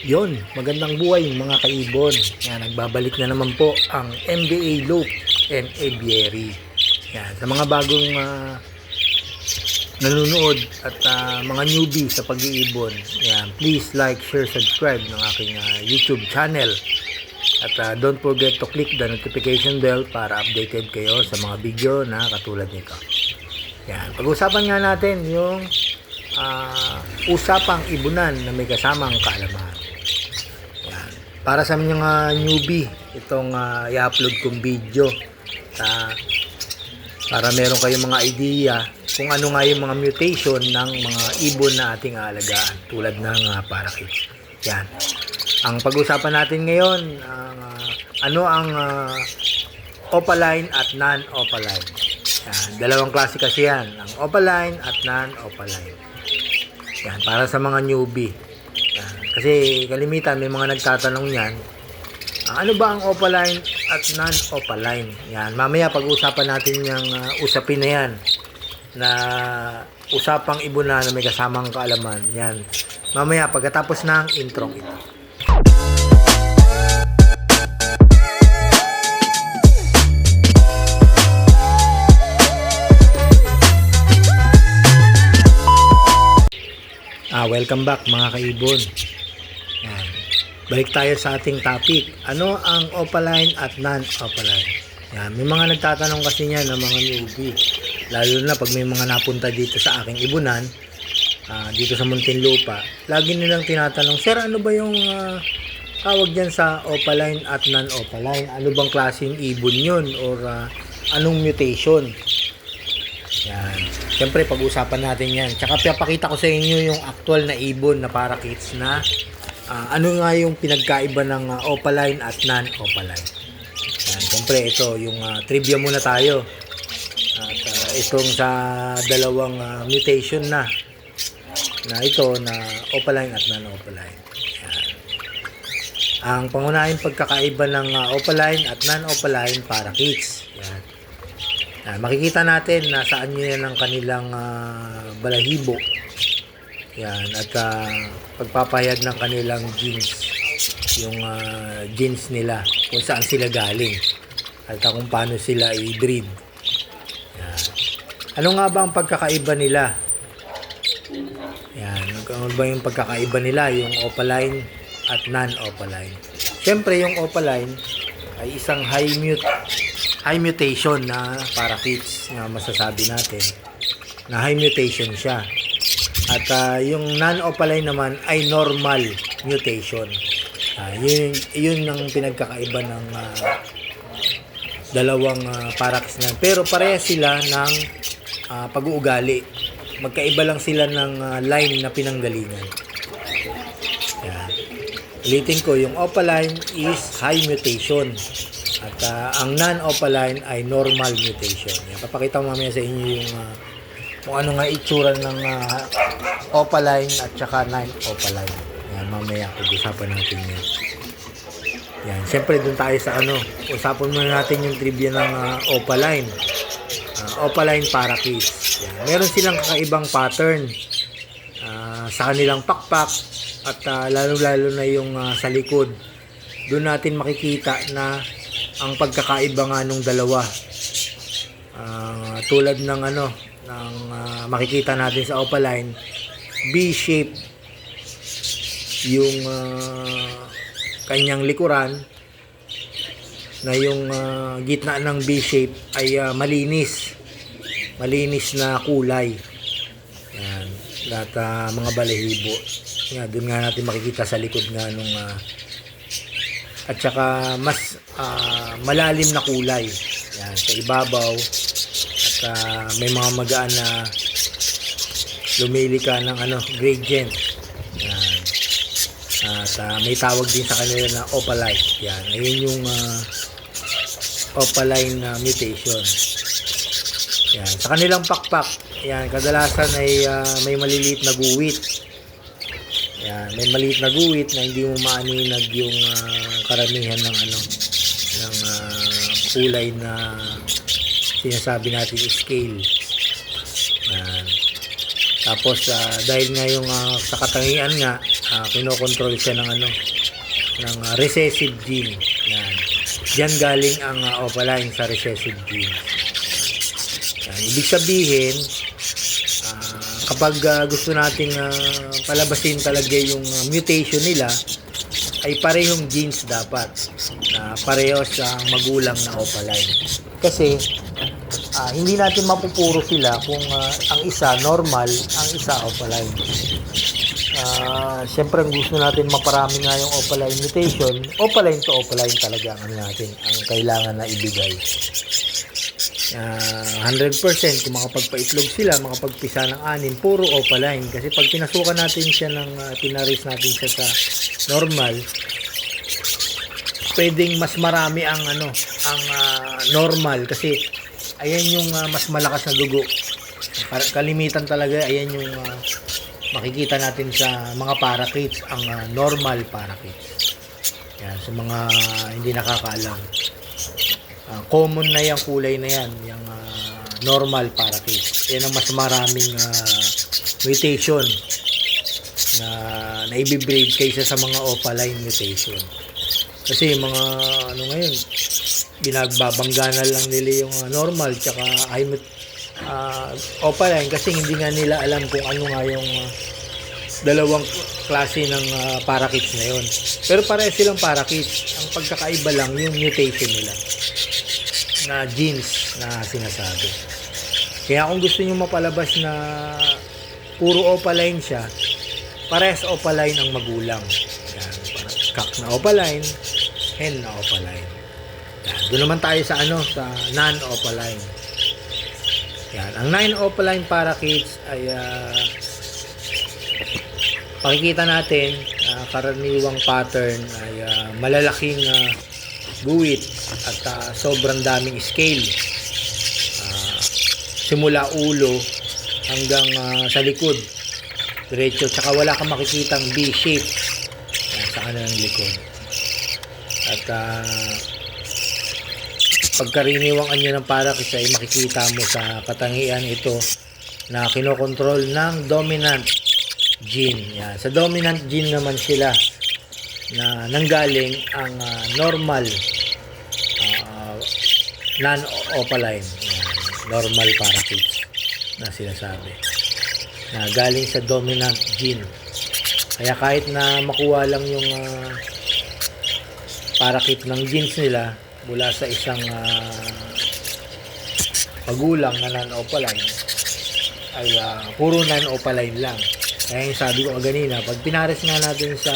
Yon, magandang buhay mga kaibon. Yan, nagbabalik na naman po ang MBA Loop and Aviary. Yan, sa mga bagong nanonood at mga newbie sa pag-iibon. Yan, please like, share, subscribe ng aking YouTube channel. At don't forget to click the notification bell para updated kayo sa mga video na katulad nito. Yan, pag-usapan nga natin yung usapang ibunan na may kasamang kaalaman. Yan. Para sa mga newbie, itong i-upload kong video para meron kayong mga idea kung ano nga yung mga mutation ng mga ibon na ating aalagaan tulad ng parakeets. Yan. Ang pag-usapan natin ngayon, ano ang opaline at non-opaline. Yan. Dalawang klase kasi yan, ang opaline at non-opaline. Yan, para sa mga newbie. Yan. Kasi kalimitan may mga nagtatanong yan, ano ba ang opaline at non-opaline? Yan, mamaya pag-usapan natin yung usapin na yan, na usapang ibuna na may kasamang kaalaman. Yan, mamaya pagkatapos ng intro ito. Welcome back mga kaibon. Yan. Balik tayo sa ating topic. Ano ang opaline at non-opaline? Yan. May mga nagtatanong kasi niyan ng mga newbie. Lalo na pag may mga napunta dito sa aking ibunan, dito sa Muntinlupa. Lagi nilang tinatanong, Sir, ano ba yung tawag dyan sa opaline at non-opaline? Ano bang klaseng ibon yun? Or anong mutation? Yan. Siyempre, pag-usapan natin yan. Tsaka pinapakita ko sa inyo yung actual na ibon na parakeets na ano nga yung pinagkaiba ng opaline at non-opaline. Yan. Siyempre, ito, yung trivia muna tayo. At itong sa dalawang mutation na ito, na opaline at non-opaline. Yan. Ang pangunahing pagkakaiba ng opaline at non-opaline parakeets. Yan. Makikita natin na saan yun ang kanilang balahibo. Yan, at pagpapahayag ng kanilang genes, yung genes nila, kung saan sila galing at kung paano sila i-breed. Yan. Ano nga ba ang pagkakaiba nila? Yan, ano ba yung pagkakaiba nila, yung opaline at non-opaline? Siyempre, yung opaline ay isang high mutation na parakeets na masasabi natin na high mutation siya, at yung non-opaline naman ay normal mutation. Yun ang pinagkakaiba ng dalawang parakeets na, pero parehas sila ng pag-uugali. Magkaiba lang sila ng line na pinanggalingan. Yan. Ulitin ko, yung opaline is high mutation at ang non-opaline ay normal mutation. Yan, papakita ko mamaya sa inyo yung kung ano nga itsura ng opaline at saka non-opaline. Yan, mamaya pag-usapan natin yan. Yan, siyempre dun tayo sa usapan muna natin yung trivia ng opaline. Opaline parakeets. Yan, meron silang kakaibang pattern sa kanilang pakpak at lalo-lalo na yung sa likod. Doon natin makikita na ang pagkakaiba nga nung dalawa, tulad ng makikita natin sa opaline, B-shape yung kanyang likuran, na yung gitna ng B-shape ay malinis na kulay. Yan, at mga balahibo. Yan, doon nga natin makikita sa likod nga nung at saka mas malalim na kulay. Yan, sa ibabaw, at may mga magaan na lumilika ng gradient. Yan. At may tawag din sa kanila na opaline. Yan, ayun yung opaline mutation. Yan, sa kanilang pakpak, yan, kadalasan ay may maliliit na guwit. Yan, may maliit na guwit na hindi mo maaninag yung karamihan ng kulay na sinasabi natin scale. Yan. Tapos dahil nga yung sa katangian nga, kinokontrol siya ng ng recessive gene. Yan. Diyan galing ang opaline sa recessive gene. Yan. Ibig sabihin, kapag gusto nating palabasin talaga yung mutation nila, ay parehong genes dapat na pareho sa magulang na opaline. Kasi hindi natin mapupuro sila kung ang isa normal, ang isa opaline. Siyempre ang gusto natin maparami nga yung opaline mutation, opaline to opaline talaga ang natin ang kailangan na ibigay. 100% kung makapagpaitlog sila, makapagpisa ng anim, puro opaline. Kasi pag pinasukan natin siya pinaris natin siya sa normal, pwedeng mas marami ang normal kasi ayan yung mas malakas na dugo. Kalimitan talaga, ayan yung makikita natin sa mga parakeets, ang normal parakeets. Yan, sa mga hindi nakakaalam. Common na yung kulay na yan, yung normal parakeets. Yan ang mas maraming mutation na naibibreed kaysa sa mga opaline mutation. Kasi mga ngayon, binagbabangga na lang nila yung normal tsaka opaline kasi hindi nga nila alam kung ano nga yung dalawang klase ng parakeets na yon. Pero pareho silang parakeets. Ang pagkakaiba lang yung mutation nila na genes na sinasabi. Kaya kung gusto nyo mapalabas na puro opaline siya, parehas opaline ang magulang. Yan, cock na opaline, hen na opaline. Yan, doon naman tayo sa sa non-opaline. Yan, ang non-opaline parakeets ay makikita natin karaniwang pattern ay malalaking guwit at sobrang daming scale. Simula ulo hanggang sa likod. Diretso, tsaka wala kang makikitang V-shape sa kanilang likod. At pagkariniwang anyo ng parakeets ay makikita mo sa katangian ito na kinokontrol ng dominant gene. Yan. Sa dominant gene naman sila na nanggaling ang normal non-opaline normal parakeets na sinasabi na galing sa dominant gene. Kaya kahit na makuha lang yung parakeet ng genes nila mula sa isang magulang na non-opaline ay puro non-opaline lang. Kaya yung sabi ko kanina, pag pinares nga natin sa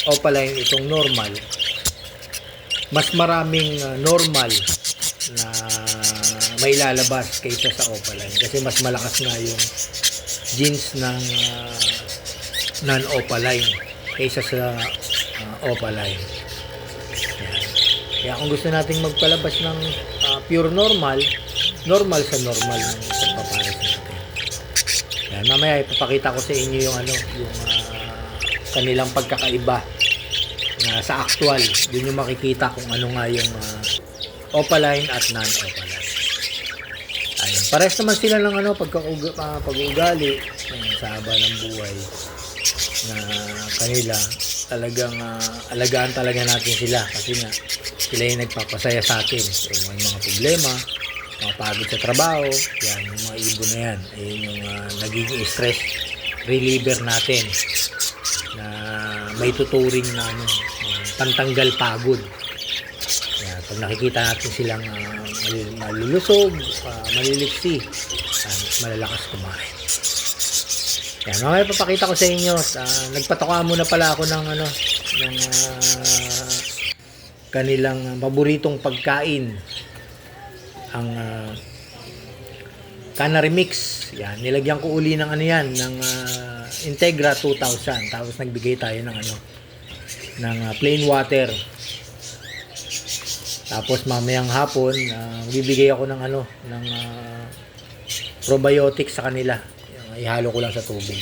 opaline itong normal, mas maraming normal na may lalabas kaysa sa opaline kasi mas malakas nga yung genes ng non-opaline kaysa sa opaline. Kaya kung gusto nating magpalabas ng pure normal sa normal ng pagpapares natin. Yan, mamaya ipapakita ko sa inyo yung yung kanilang pagkakaiba na sa actual. Doon yung makikita kung ano nga yung opaline at non-opaline. Ayun. Pares naman sila ng pag-uugali sa haba ng buhay na kanila. Talagang alagaan talaga natin sila kasi nga sila yung nagpapasaya sa atin. So, may mga problema, mga pagod sa trabaho, yan, yung mga ibon na yan. Ayun yung nagiging stress reliever natin na may tuturing na pantanggal pagod. Yan, pag nakikita natin silang malulusog, maliliksi, malalakas kumain. Yan, mamaya papakita ko sa inyo. Nagpatoka muna pala ako ng kanilang paboritong pagkain. Ang Canary Mix. Yan, nilagyan ko uli ng ng Integra 2000. Tapos nagbigay tayo ng ng plain water. Tapos mamayang hapon, bibigay ako ng ng probiotics sa kanila. Ihalo ko lang sa tubig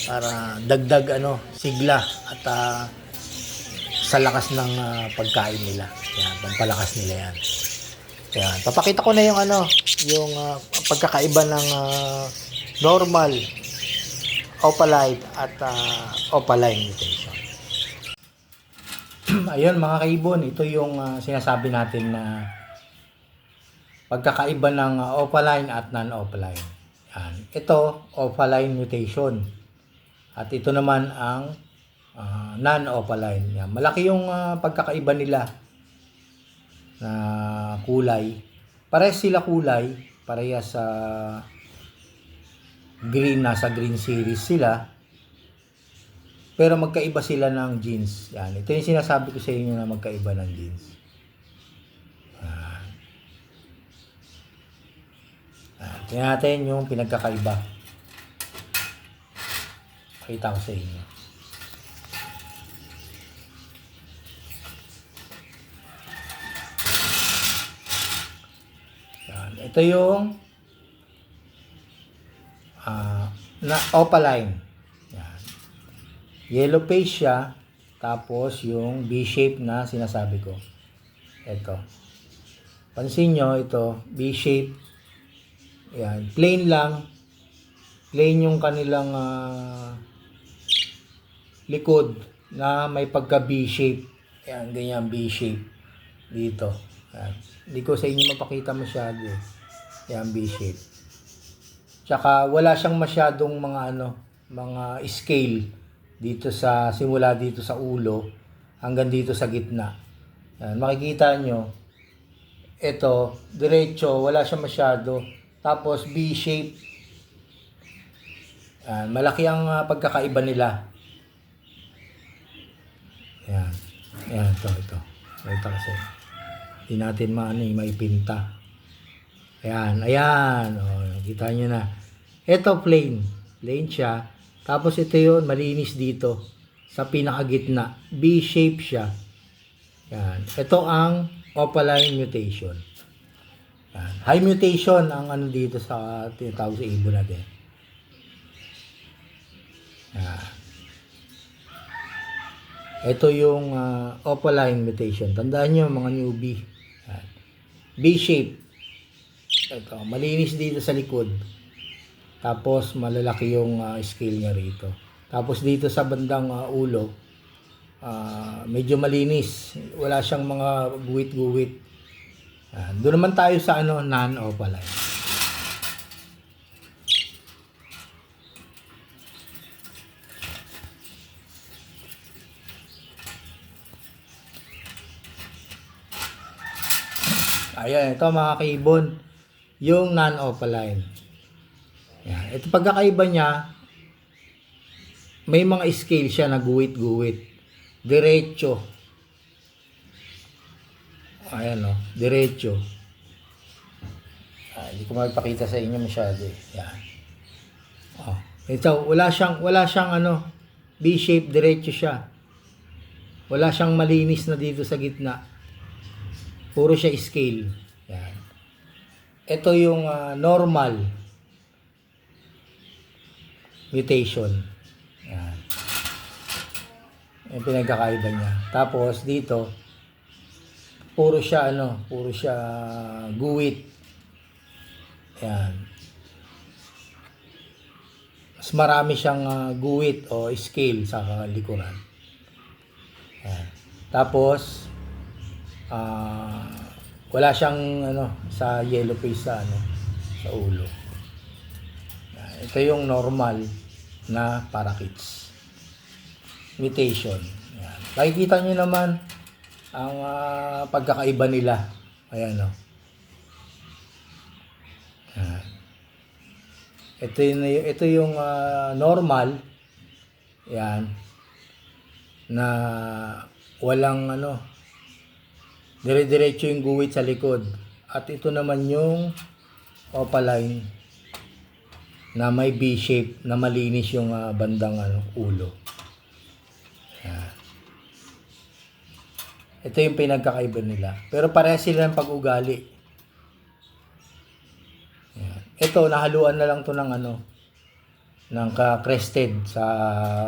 para dagdag sigla at sa lakas ng pagkain nila. Yan, pampalakas nila yan. Yan, papakita ko na yung yung pagkakaiba ng normal opaline at opaline mutation. Ayun mga kaibon, ito yung sinasabi natin na pagkakaiba ng opaline at non-opaline. Yan. Ito, opaline mutation. At ito naman ang non-opaline. Yan. Malaki yung pagkakaiba nila na kulay. Parehas sila kulay. Parehas sa green, nasa green series sila. Pero magkaiba sila ng genes. Yan. Ito yung sinasabi ko sa inyo na magkaiba ng genes. Tingnan natin yung pinagkakaiba. Pakita ko sa inyo. Yan. Ito yung opaline. Yan. Yellow face siya. Tapos yung B-shape na sinasabi ko. Ito. Pansin nyo, ito, B-shape. Yan. Plain lang. Plain yung kanilang likod na may pagka B-shape. Yan, ganyan B-shape. Dito. Yan. Hindi ko sa inyo mapakita masyado. Yan, B-shape. Tsaka wala siyang masyadong mga scale dito sa simula dito sa ulo hanggang dito sa gitna. Yan, makikita nyo ito, diretso, wala siyang masyado. Tapos B-shape. Yan, malaki ang pagkakaiba nila. Yan. Yan, ito. Ito kasi. Hindi natin maipinta. Ayan. O, nakita nyo na. Ito plain. Plain siya. Tapos ito yun, malinis dito. Sa pinakagitna. B-shape siya. Yan. Ito ang opaline mutation. Yan. High mutation ang dito sa tinatawag sa ibon natin. Yan. Ito yung opaline mutation. Tandaan nyo mga newbie. Yan. B-shape. Ito, malinis dito sa likod. Tapos malalaki yung scale niya rito. Tapos dito sa bandang ulo, medyo malinis. Wala siyang mga guwit-guwit. Doon naman tayo sa non-opaline. Ayan, ito mga kaibon, yung non-opaline. Yan. Ito pagkakaiba niya, may mga scale siya na guwit-guwit. Diretso. Ayan o, diretso. Hindi ko magpakita sa inyo masyado. Yan. Ito, wala siyang B-shape, diretso siya. Wala siyang malinis na dito sa gitna. Puro siya scale. Yan. Ito yung normal mutation. Yan. Yung pinagkakaiba niya. Tapos dito, puro siya guwit. Yan. Mas marami siyang guwit o scale sa likuran. Yan. Tapos wala siyang sa yellow face sa ulo. Yan. Ito yung normal na parakeets mutation. Yan. Makikita nyo naman ang pagkakaiba nila. Ayan o. Yan. Ito yung normal. Yan. Na walang dire-diretso yung guwit sa likod. At ito naman yung opaline na may B-shape na malinis yung bandang ulo. Yan. Ito yung pinagkakaiba nila. Pero parehas sila ng pag-ugali. Yan. Ito, nahaluan na lang to ng crested sa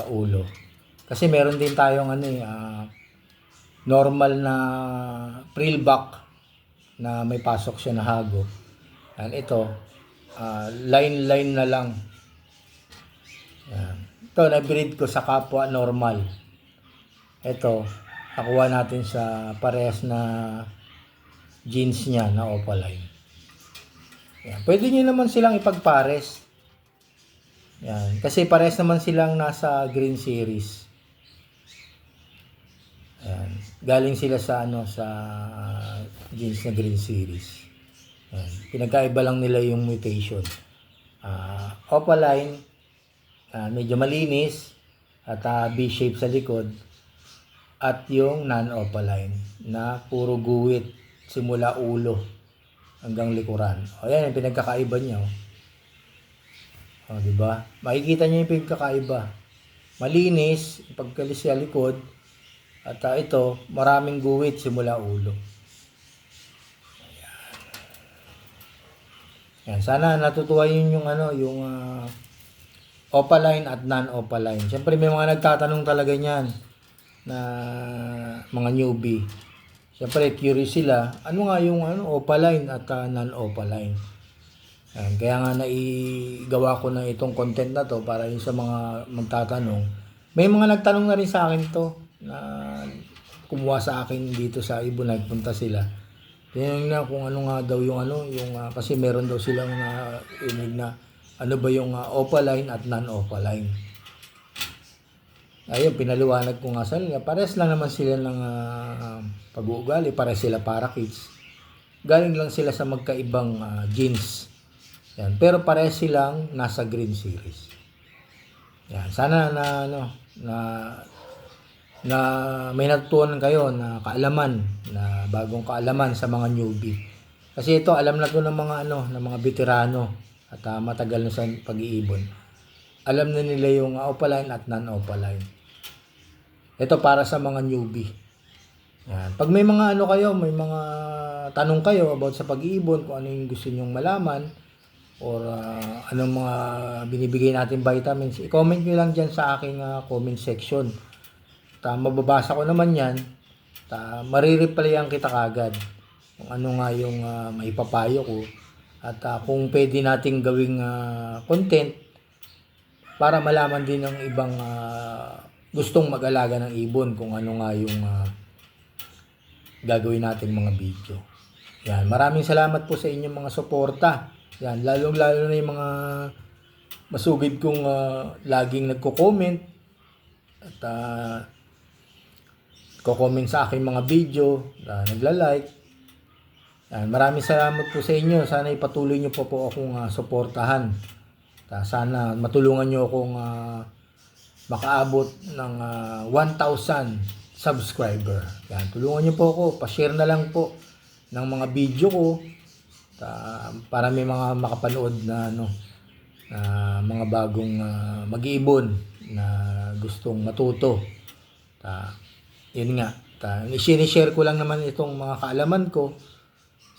ulo. Kasi meron din tayong normal na frillback na may pasok siya na hago. Yan, ito, line-line na lang. Yan. Ito, na-breed ko sa kapwa normal. Ito, nakuha natin sa parehas na jeans niya na opaline. Yan. Pwede nyo naman silang ipagpares. Yan. Kasi parehas naman silang nasa green series. Yan. Galing sila sa sa jeans na green series. Yan. Pinagkaiba lang nila yung mutation. Opaline, medyo malinis at B-shape sa likod, at yung non-opaline na puro guwit simula ulo hanggang likuran. O yan, yung pinagkakaiba niya. O, diba? Makikita niyo yung pinagkakaiba. Malinis, pagkalis sa likod, at ito, maraming guwit simula ulo. Yan, sana natutuwa yun yung yung opaline at non-opaline. Siyempre may mga nagtatanong talaga niyan na mga newbie. Siyempre curious sila, ano nga yung opaline at non-opaline. Yan, kaya nga naigawa ko na itong content na to para yung sa mga magtatanong. May mga nagtanong na rin sa akin to na kumuha sa akin dito sa Ibon, nagpunta sila. Tingnan kung ano nga daw yung kasi meron daw silang inig na ano ba yung opaline at non-opaline. Ayun, pinaliwanag ko nga sa nila. Pares lang naman sila ng pag-uugali. Pares sila parakeets. Galing lang sila sa magkaibang jeans. Yan. Pero pares silang nasa green series. Yan. Sana na may natutunan kayo na kaalaman, na bagong kaalaman sa mga newbie. Kasi ito, alam na to ng mga ng mga veterano at matagal na sa pag-iibon. Alam na nila yung opaline at non-opaline. Ito para sa mga newbie. Yan. Pag may mga kayo, may mga tanong kayo about sa pag-iibon, kung ano yung gusto nyong malaman, or anong mga binibigay natin vitamins, i-comment nyo lang dyan sa aking comment section. Mababasa ko naman yan. Marireplyan kita kagad kung ano nga yung maipapayo ko, at kung pwede nating gawing content para malaman din ng ibang gustong mag-alaga ng ibon kung ano nga yung gagawin nating mga video. Yan, maraming salamat po sa inyong mga suporta. Yan, lalong-lalo na yung mga masugid kong laging nagko-comment at ko-comment sa aking mga video, nagla-like. Yan, maraming salamat po sa inyo. Sana ipatuloy nyo po akong suportahan. Sana matulungan nyo akong makaabot ng 1,000 subscriber. Yan, tulungan nyo po ako. Pa-share na lang po ng mga video ko para may mga makapanood na mga bagong mag-iibon na gustong matuto. Yun nga. I-share ko lang naman itong mga kaalaman ko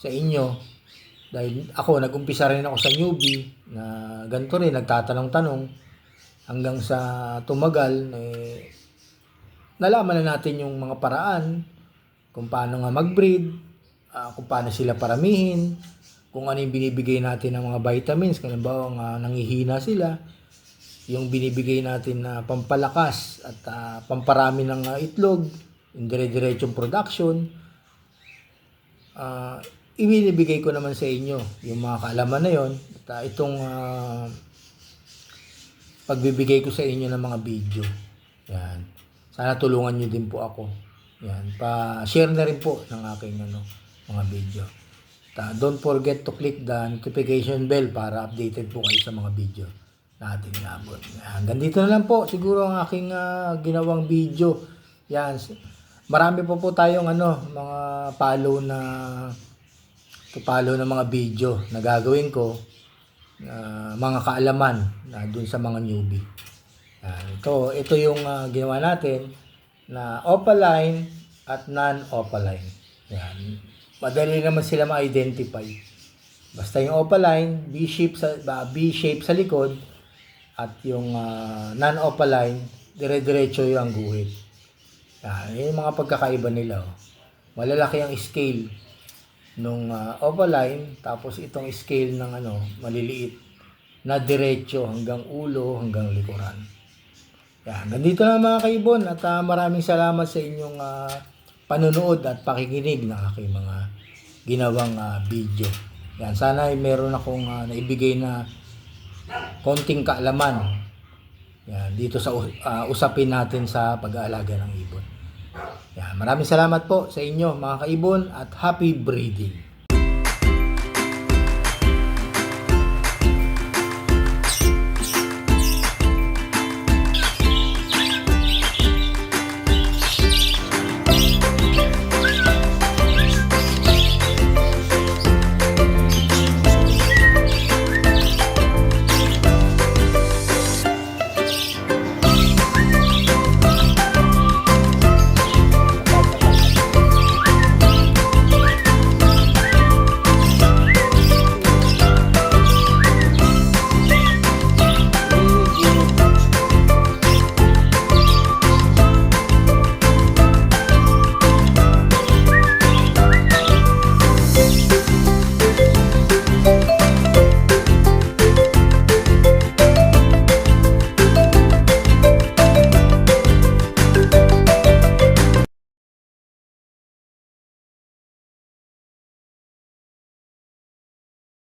sa inyo. Dahil ako, nag-umpisa rin ako sa newbie na ganito rin, nagtatanong-tanong hanggang sa tumagal, nalaman na natin yung mga paraan kung paano nga mag-breed, kung paano sila paramihin, kung ano yung binibigay natin ng mga vitamins, kung halimbawa nangihina sila, yung binibigay natin na pampalakas at pamparami ng itlog, yung dire-diretsong production, ibinibigay ko naman sa inyo yung mga kaalaman na yon, at itong pagbibigay ko sa inyo ng mga video. Yan. Sana tulungan nyo din po ako. Yan. Pa-share na rin po ng aking mga video. Don't forget to click the notification bell para updated po kayo sa mga video natin inabot. Hanggang dito na lang po siguro ang aking ginawang video. Yan. Marami po tayong mga follow na mga video na gagawin ko, mga kaalaman na dun sa mga newbie. Ito yung ginawa natin na opaline at non-opaline. Yan. Madali naman sila ma-identify. Basta yung opaline, B-shape sa likod, at yung non-opaline, dire-diretso yung guhit. Yan yung mga pagkakaiba nila. Malalaki ang scale nung opaline, tapos itong scale ng maliliit na diretso hanggang ulo hanggang likuran. Yan, ganito na mga kaibon at maraming salamat sa inyong panunood at pakikinig ng aking mga ginawang video. Yan, sana ay meron akong naibigay na konting kaalaman yan, dito sa usapin natin sa pag-aalaga ng ibon. Yan, maraming salamat po sa inyo mga kaibon at happy breeding.